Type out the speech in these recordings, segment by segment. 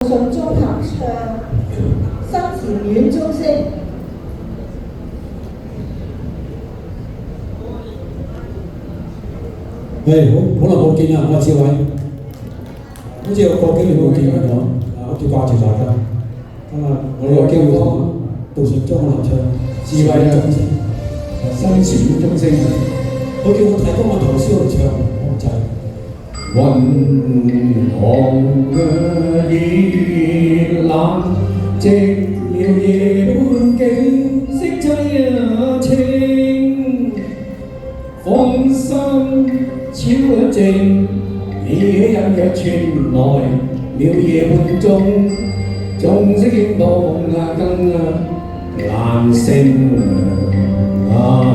順綜合唱生前院中聲。好耐冇見啦，我志偉，好似有個幾年冇見咗，好似掛住大家。我有機會同杜成中合唱智慧嘅鐘聲，生前院中聲。佢叫我提供個頭先嚟唱，我就係雲紅嘅熱冷，寂寥夜半景，色凄清，芳心悄靜，夜隱約傳來了夜半鐘，鐘聲夢更難聲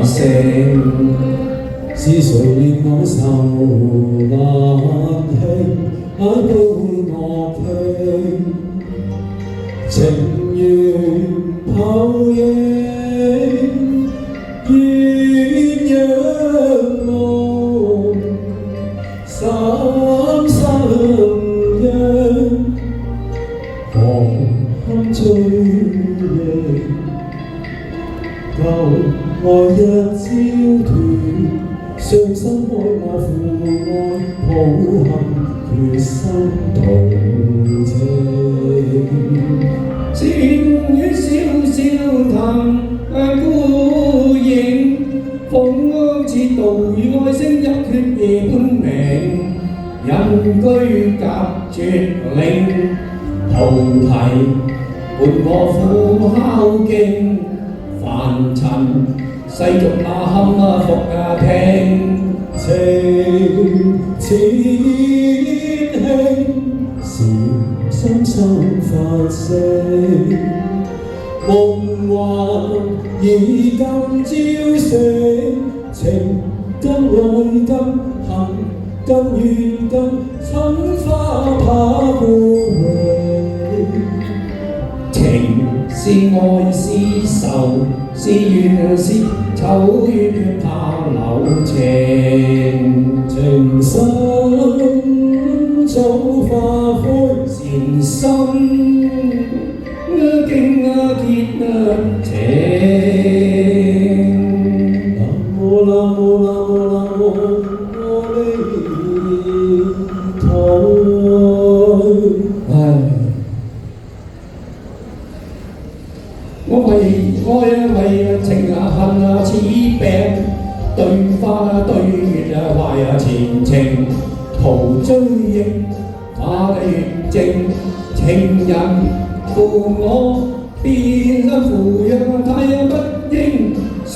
聲。是誰令我受難氣，擺杯樂聽，情緣泡影，鴛鴦夢，三生憂，何堪追憶，舊愛一朝斷。傷心愛我父愛，抱憾決心同情。前院笑笑談孤影，風似杜宇愛聲一闕夜半明。人居隔絕嶺，菩提伴我苦敲經，凡塵世俗那堪服聽。情似煙氣，禪心生發聲，夢幻已更朝醒，情更愛更恨更怨更春花怕枯榮。情是愛是愁，是怨是愁，怨怕留情。情深早化灰，善心經結情。南無南無南無南無阿彌陀。我為情恨似病，對花對月壞前程，徒追憶花月靜，情人負我變負讓太不應，相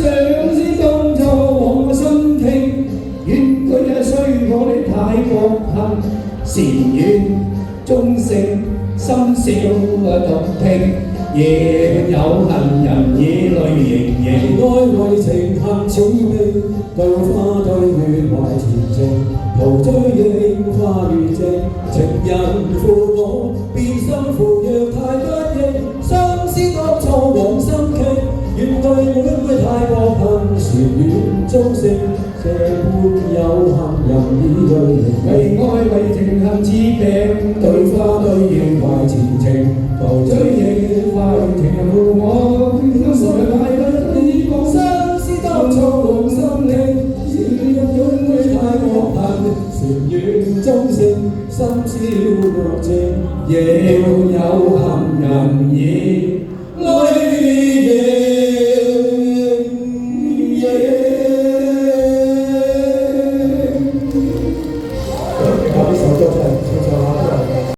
思當初往心傾，怨佢雖我哋太過恨，禪院鐘聲深宵獨聽。夜半有恨人以淚盈盈，愛為情恨似冰，對花對月懷前程，徒追憶花月靜，情人負我變心負讓太不應，相思當初往心傾，怨對會太過恨，禪院鐘聲夜半有恨人以淚盈盈，為愛為情恨似病，對花對月懷前程，徒追憶花月情人負我變心太不應，相思當初往心傾，怨會太過恨，禪院鐘聲深宵若靜，夜半有恨人以